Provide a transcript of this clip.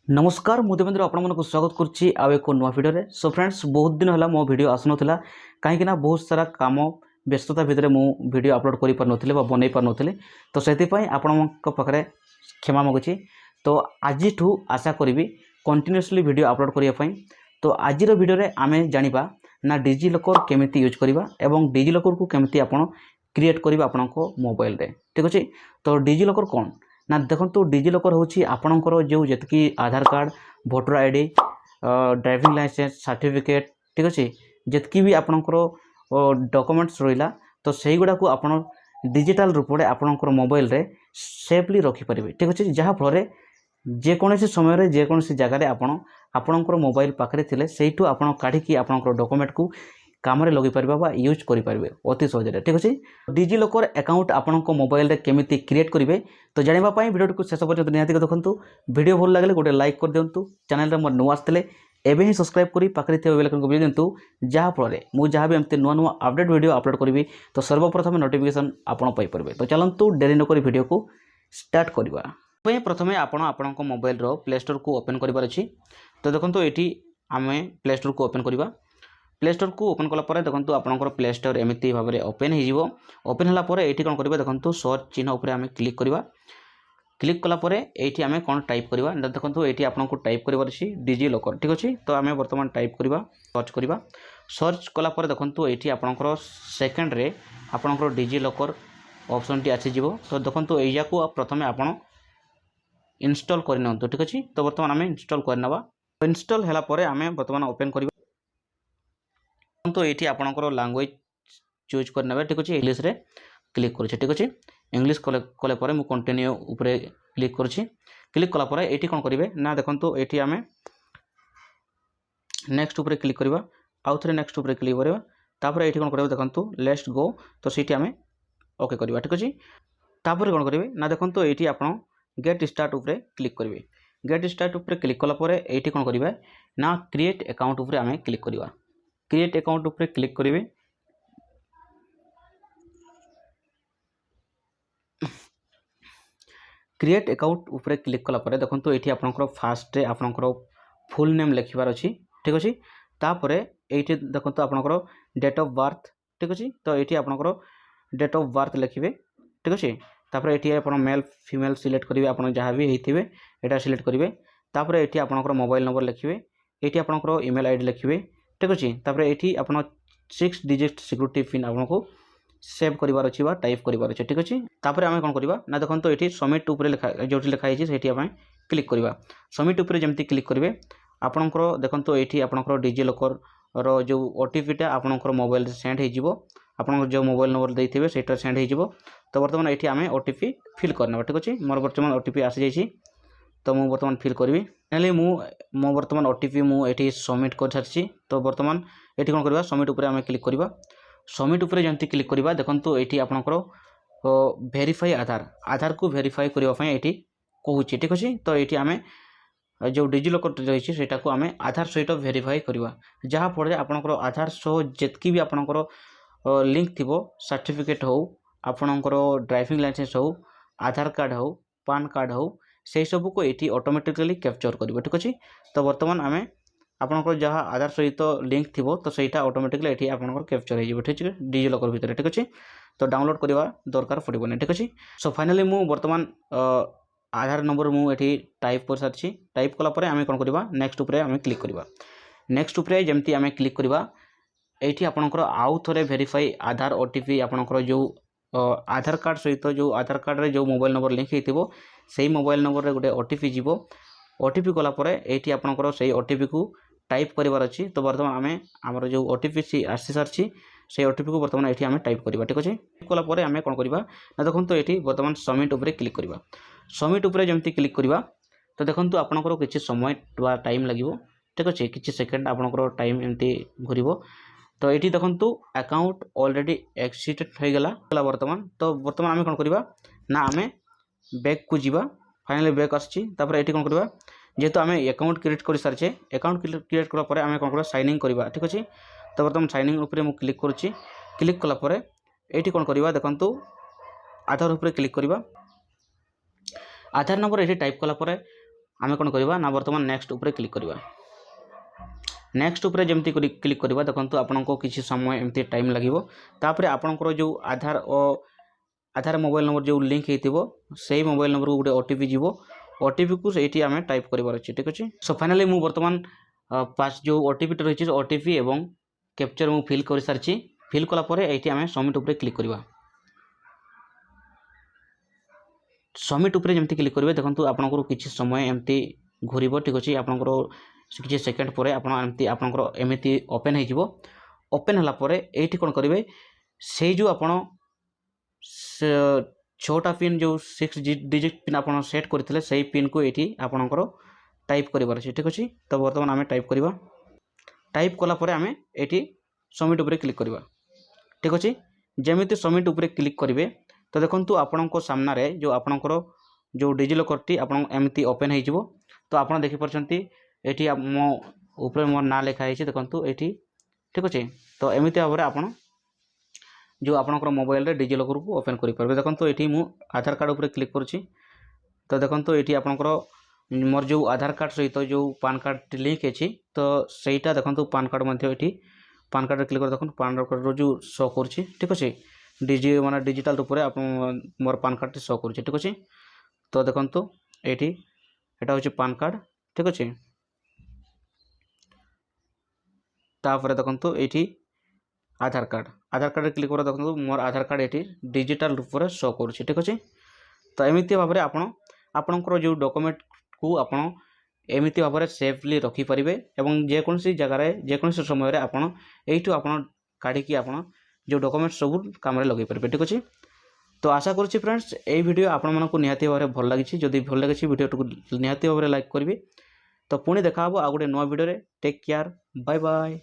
नमस्कार मु देवेंद्र आपको स्वागत करुच्ची आउ एक नुआ भिडियो। सो फ्रेंड्स बहुत दिन है मो भिडियो आसुना कहीं बहुत सारा काम व्यस्तता भितर मु भिडियो अपलोड कर पारे बनई पारे तो से आपण पाखे क्षमा मागुची। तो आज आशा करी कंटिन्यूअसली वीडियो अपलोड करने। तो आज भिडियो आम जाना ना डिजी लॉकर केमिति यूज करवा एवं डिजी लॉकर को केमिति आपण क्रिएट करवा आपण मोबाइल रे। ठीक अच्छे। तो डिजी लॉकर कौन ना देखो डिजी लॉकर हूँ आपणकर जो जी Aadhaar card voter ID driving licence certificate ठीक अच्छे जी भी आपणकर डॉक्यूमेंट्स रहा तो सही गुड़ा को आप डिजिटल रूप में आपणकर मोबाइल रे सेफली रखिपारे। ठीक अच्छे। जहाँफल जेकोसी समय जेकोसी जगह आपणकर मोबाइल पाखे थे से काढ़ी आपणकर डॉक्यूमेंट को काम लगे पारे यूज करेंगे अति सहज। ठीक अच्छे। डिजी लॉकर अकाउंट आपण मोबाइल रे केमिति क्रिएट करेंगे तो जानापी वीडियो को शेष पर्यटन निहाती देखूँ। वीडियो भल लगे गोटे लाइक कर दिंतु। चैनल मोर नुआ आसते एवं ही सब्सक्राइब करी पाखे बेल आइकन को बजाई दिंतु जहाँफल मुझे जहाँ भी एमती नुआ नुआ अपडेट वीडियो अपलोड करी तो सर्वप्रथम नोटिफिकेशन आपड़ पाइपर। तो चलतु डेरी नक वीडियो को स्टार्ट करवा। प्रथम आपण मोबाइल प्ले स्टोर को ओपन करार अच्छी। तो देखो ये आम प्ले स्टोर को ओपन करवा। प्ले स्टोर को ओपन कलापर देखो आपंकर प्ले स्टोर एमती भाव में ओपन हो ओपन होगापर ये कौन करेंगे देखो सर्च चिन्ह उपर आम क्लिक करवा। क्लिक कलापर ये आम कौन टाइप करवा देखो ये आपको टाइप करार अच्छी डिजी लॉकर। ठीक अच्छे। तो आम बर्तमान टाइप करवा सर्च करवा। सर्च कलापर देखो ये आपंकर सेकेंड रे आपंकर डिजी लॉकर ऑप्शन टी आसीज। तो देखो या प्रथम आप इंस्टॉल करनी। ठीक अच्छे। तो बर्तमान आम इंस्टॉल करना। इंस्टॉल होगापर आम बर्तमान ओपन करवा। तो ये आपंकर लैंग्वेज चूज करने। ठीक अच्छे। इंग्लिश रे क्लिक करुच्छे। ठीक अच्छे। इंग्लिश कले मुझे कंटिन्यू उपरे क्लिक करुच्छी। क्लिक कलापर ये कौन करेंगे ना देखो ये आम नेक्स्ट उपरे क्लिक करवा। आउ थे नेक्स्ट उपरे क्लिक करवा। तापर ये कौन करेंगे देखो लेट्स गो। तो सीटी आम ओके करवा। ठीक अच्छे। तापर कौन करेंगे ना देखो ये आप गेट स्टार्ट उपरे क्लिक करेंगे। गेट स्टार्ट उपरे क्लिक कलापर ये कौन करेंगे ना क्रिएट अकाउंट उपरे आम क्लिक करवा। क्रिएट अकाउंट उपरे क्लिक करेंगे। क्रिएट अकाउंट उपरे क्लिक कलापर देखो ये आपंकर फास्ट आपंकर फुल नेम लिखबार अच्छी। ठीक अच्छे। तापर ये देखो आपंकर डेट ऑफ बर्थ। ठीक अच्छे। तो ये आपंकर डेट ऑफ बर्थ लिखे। ठीक अच्छे। तापर ये आप मेल फीमेल सिलेक्ट करेंगे आप जहाँ भी होते यहाँ सिलेक्ट करेंगे। तापर ये आपंकर मोबाइल नंबर लिखे। ये आपंकर ईमेल आईडी लिखे। ठीक अच्छे। तापर ये आप 6 डिजिट सिक्योरिटी पिन आपको सेव करार अच्छी टाइप करार अच्छे। ठीक अच्छे। तापर आम कौन करवा ना देखो ये सबमिट उपर लिखा जो लिखाई से आम क्लिक करवा। सबमिट उपर जमी क्लिक करेंगे आपंकर देखो ये आपंकर डिजी लॉकर रो जो ओटीपीटा आपंकर मोबाइल सेंड हो आप जो मोबाइल नंबर देते से सेंड हो। तो बर्तमान ये आम ओटीपी फिल करना। ठीक अच्छे। मोर बर्तमान ओटीपी आसी जाइए तो मुझे बर्तमान फिल करी ना मो बर्तमान ओटीपी मुझे सबमिट कर सारी। तो बर्तमान ये कौन करवा सबमिट उपर आम क्लिक करवा। सबमिट उपर जमी क्लिक करवा देखो ये आपंकर वेरीफाई आधार आधार को वेरीफाई करने ये कहूँ। ठीक अच्छे। तो ये आम जो डिजी लॉकर रही है को आम आधार सहित वेरीफाई करवा जहाँफल आपंकर आधार सह जितकी भी आपंकर लिंक थी सर्टिफिकेट हो आपंकर ड्राइविंग लाइसेंस हो आधार कार्ड हो पान कार्ड हो से सब को ये ऑटोमेटिकली कैप्चर कर। ठीक अच्छे। तो बर्तमान आम आपंकर जहाँ आधार सहित लिंक थी तो सहीटा ऑटोमेटिकली ये आपंकर कैप्चर हो। ठीक है डिजी लॉकर भितर। ठीक अच्छे। तो डाउनलोड करवा दरकार पड़े। ठीक अच्छे। सो फाइनाली मु बर्तमान आधार नंबर मुझे टाइप कर सारी। टाइप कलापर आम कौन करवा नेक्स्ट उपरे आम क्लिक करवा। नेक्स्ट उपरे जमी आम क्लिक करवा ये आपंकर आउ थे वेरीफाई आधार ओटीपी आपंकर जो आधार कार्ड सहित जो आधार कार्ड रे जो मोबाइल नंबर लिंक हो से मोबाइल नंबर रे गोटे ओटीपी जीवो। ओटीपी कलापर ये आपंकर से ओटीपी को टाइप करार अच्छी। तो बर्तमान आम आमर जो ओटीपी आसी सारी से ओटीपी को बर्तमान ये आम टाइप करवा। ठीक अच्छे। कलापर आम कौन करवा ना देखो ये बर्तमान सबमिट उपर क्लिक करवा। सबमिट उपर जमी क्लिक करवा तो देखो आपंकर किसी समय टाइम लगे। ठीक अच्छे। किसी सेकेंड आपंकर टाइम एमती घूर। तो ये देखो अकाउंट ऑलरेडी एक्सीटेड हो गला बर्तमान। तो बर्तमान आम कौन करवा ना आम बैक को जीवा। फाइनली बैक आसी। ये कौन करवा जेहेतु आम अकाउंट क्रिएट कर सारी अकाउंट क्रिएट कलापर आम कौन करवा साइन इन करवा। ठीक अच्छे। तो बर्तमान साइन इन उपर मुझे क्लिक करुच्ची। क्लिक कलापर ये कौन करवा देखो आधार उपर क्लिक करवा। आधार नंबर ये टाइप कलापर आम कौन करवा ना बर्तमान नेक्स्ट उपरे क्लिक करवा। नेक्स्ट उपरे जमती क्लिक करवा देखो आपको किसी समय एमती टाइम लगे तापर आपणकर जो आधार मोबाइल नंबर जो लिंक होती से मोबाइल नंबर को गोटे ओटीपी जीवो ओटीपी को ये आम टाइप करार अच्छे ठीक अच्छे। सो फाइनाली मुझे बर्तमान पास जो ओटीपी रही ओटीपी एवं कैप्चर मुझे फिल कर सारी फिल कलापर ये आम सबमिट उपरे क्लिक करवा। सबमिट उपरे जमती क्लिक करेंगे देखो आपंकर किसी समय एमती घूर ठीक अच्छे आपंकर किसी सेकेंड पर आपंकर एमती ओपन हो ओपन होगापर ये कौन करेंगे से जो आप 6टा पिन जो 6 डिजिट पिन आप सेट करते से पिन को ये आपंकर टाइप करार अच्छे ठीक अच्छे। तो बर्तमान आम टाइप करवा टाइप कलापर आम ये सबमिट उपरे क्लिक करवा ठीक अच्छे। जमी सबमिट उपरे क्लिक करेंगे तो देखो आपण सामने जो आपणकर जो डिजिलकर आप एमती ओपन हो तो आप देखिपारे ये मो ऊपर मोर ना लिखाई देखो ये ठीक अच्छे। तो एमती भाव में आप जो आपणकर मोबाइल रे डिजिलकर को ओपन करेंगे देखो ये मुझे आधार कार्ड उपरे क्लिक करुँची तो देखो ये आपणकर मोर जो आधार कार्ड सहित जो पान कार्ड लिंक अच्छी तो सहीटा देखो पान कार्ड ये पान कार्ड क्लिक कर देखो पान कार्ड जो शो कर ठीक अच्छे माने डिजिटल रूप से आप मोर पान कार्ड शो कर ठीक अच्छे। तो देखो ये हूँ पान कार्ड ठीक अच्छे तापर देखो ये आधार कार्ड क्लिक कर देखो मोर आधार कार्ड ये डिजिटल रूप से शो कर ठीक अच्छे। तो एमती भाव में आपणकर जो डॉक्यूमेंट को आप एमती भाव में सेफली रखिपारे और जेकोसी जगार जेकोसी समय आपड़ यू आप काढ़ी आप जो डॉक्यूमेंट सब काम लगे पारे ठीक अच्छे। तो आशा करुँची फ्रेंड्स ये वीडियो आपण मानक निहाती भाव में भल लगी जदि भल लगी वीडियो निहाती भाव में लाइक करेंगे। तो पुणी देखा आ गोटे नुआ video take care bye bye.